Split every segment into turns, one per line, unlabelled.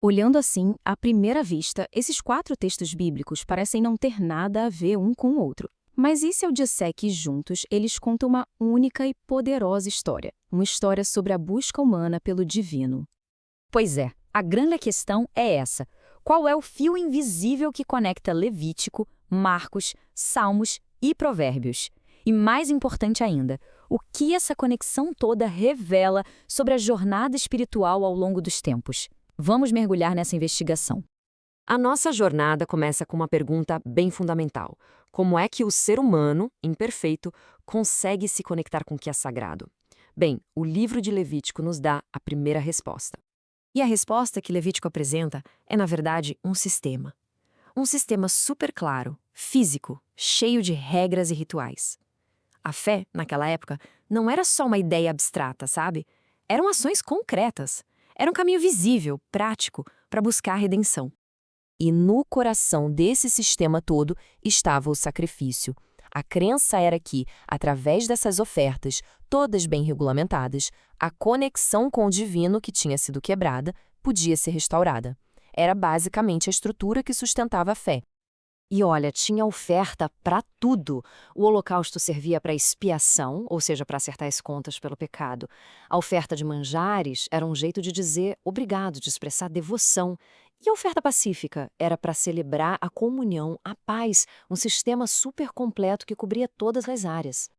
Olhando assim, à primeira vista, esses 4 textos bíblicos parecem não ter nada a ver um com o outro. Mas e se eu disser que juntos eles contam uma única e poderosa história? Uma história sobre a busca humana pelo divino.
Pois é, a grande questão é essa. Qual é o fio invisível que conecta Levítico, Marcos, Salmos e Provérbios? E mais importante ainda, o que essa conexão toda revela sobre a jornada espiritual ao longo dos tempos? Vamos mergulhar nessa investigação.
A nossa jornada começa com uma pergunta bem fundamental: como é que o ser humano, imperfeito, consegue se conectar com o que é sagrado? Bem, o livro de Levítico nos dá a primeira resposta. E a resposta que Levítico apresenta é, na verdade, um sistema. Um sistema super claro, físico, cheio de regras e rituais. A fé, naquela época, não era só uma ideia abstrata, sabe? Eram ações concretas. Era um caminho visível, prático, para buscar a redenção. E no coração desse sistema todo estava o sacrifício. A crença era que, através dessas ofertas, todas bem regulamentadas, a conexão com o divino que tinha sido quebrada podia ser restaurada. Era basicamente a estrutura que sustentava a fé. E olha, tinha oferta para tudo. O holocausto servia para expiação, ou seja, para acertar as contas pelo pecado. A oferta de manjares era um jeito de dizer obrigado, de expressar devoção. E a oferta pacífica era para celebrar a comunhão, a paz, um sistema super completo que cobria todas as áreas.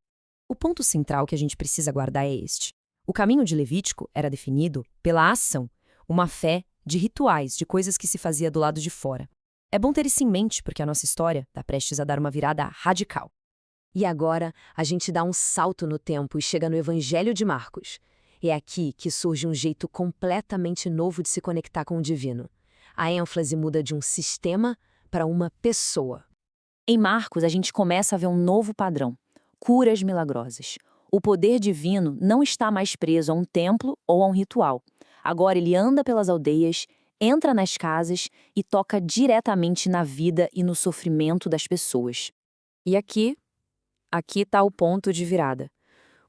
O ponto central que a gente precisa guardar é este. O caminho de Levítico era definido pela ação, uma fé de rituais, de coisas que se fazia do lado de fora. É bom ter isso em mente, porque a nossa história está prestes a dar uma virada radical.
E agora a gente dá um salto no tempo e chega no Evangelho de Marcos. É aqui que surge um jeito completamente novo de se conectar com o divino. A ênfase muda de um sistema para uma pessoa.
Em Marcos, a gente começa a ver um novo padrão: curas milagrosas. O poder divino não está mais preso a um templo ou a um ritual. Agora ele anda pelas aldeias, entra nas casas e toca diretamente na vida e no sofrimento das pessoas. E aqui está o ponto de virada.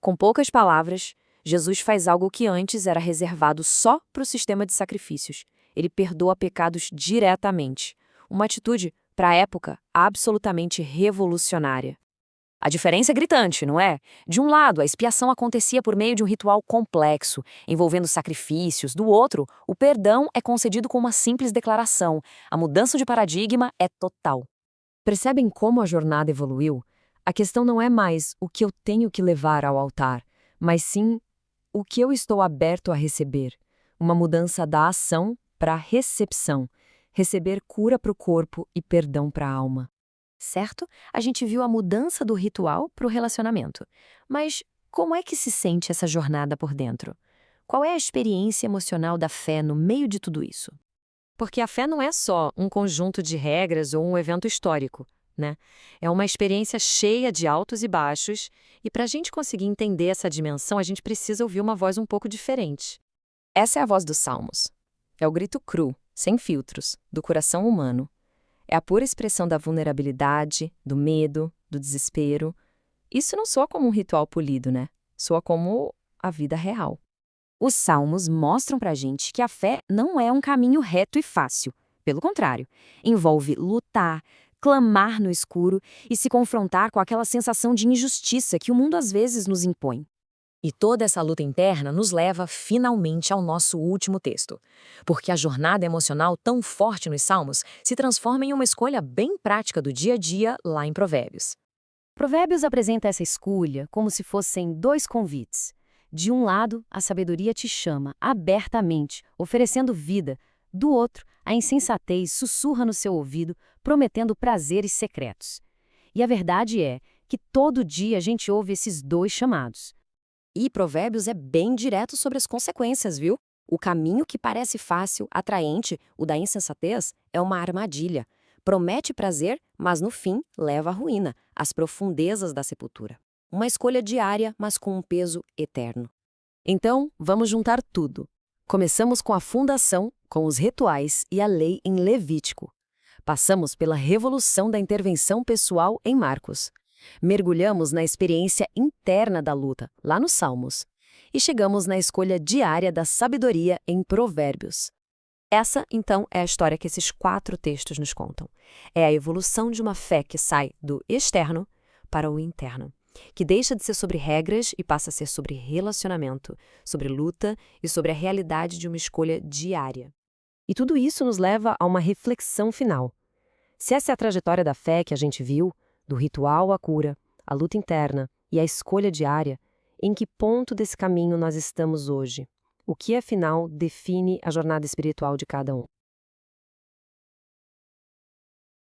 Com poucas palavras, Jesus faz algo que antes era reservado só para o sistema de sacrifícios. Ele perdoa pecados diretamente. Uma atitude, para a época, absolutamente revolucionária. A diferença é gritante, não é? De um lado, a expiação acontecia por meio de um ritual complexo, envolvendo sacrifícios. Do outro, o perdão é concedido com uma simples declaração. A mudança de paradigma é total.
Percebem como a jornada evoluiu? A questão não é mais o que eu tenho que levar ao altar, mas sim o que eu estou aberto a receber. Uma mudança da ação para a recepção. Receber cura para o corpo e perdão para a alma.
Certo? A gente viu a mudança do ritual para o relacionamento. Mas como é que se sente essa jornada por dentro? Qual é a experiência emocional da fé no meio de tudo isso?
Porque a fé não é só um conjunto de regras ou um evento histórico, né? É uma experiência cheia de altos e baixos, e para a gente conseguir entender essa dimensão, a gente precisa ouvir uma voz um pouco diferente.
Essa é a voz dos Salmos. É o grito cru, sem filtros, do coração humano. É a pura expressão da vulnerabilidade, do medo, do desespero. Isso não soa como um ritual polido, né? Soa como a vida real. Os Salmos mostram pra gente que a fé não é um caminho reto e fácil. Pelo contrário, envolve lutar, clamar no escuro e se confrontar com aquela sensação de injustiça que o mundo às vezes nos impõe. E toda essa luta interna nos leva finalmente ao nosso último texto. Porque a jornada emocional tão forte nos Salmos se transforma em uma escolha bem prática do dia a dia lá em Provérbios. Provérbios apresenta essa escolha como se fossem 2 convites. De um lado, a sabedoria te chama abertamente, oferecendo vida. Do outro, a insensatez sussurra no seu ouvido, prometendo prazeres secretos. E a verdade é que todo dia a gente ouve esses 2 chamados.
E Provérbios é bem direto sobre as consequências, viu? O caminho que parece fácil, atraente, o da insensatez, é uma armadilha. Promete prazer, mas no fim leva à ruína, às profundezas da sepultura. Uma escolha diária, mas com um peso eterno. Então, vamos juntar tudo. Começamos com a fundação, com os rituais e a lei em Levítico. Passamos pela revolução da intervenção pessoal em Marcos. Mergulhamos na experiência interna da luta, lá nos Salmos. E chegamos na escolha diária da sabedoria em Provérbios. Essa, então, é a história que esses 4 textos nos contam. É a evolução de uma fé que sai do externo para o interno, que deixa de ser sobre regras e passa a ser sobre relacionamento, sobre luta e sobre a realidade de uma escolha diária. E tudo isso nos leva a uma reflexão final. Se essa é a trajetória da fé que a gente viu, do ritual à cura, a luta interna e a escolha diária, em que ponto desse caminho nós estamos hoje? O que, afinal, define a jornada espiritual de cada um?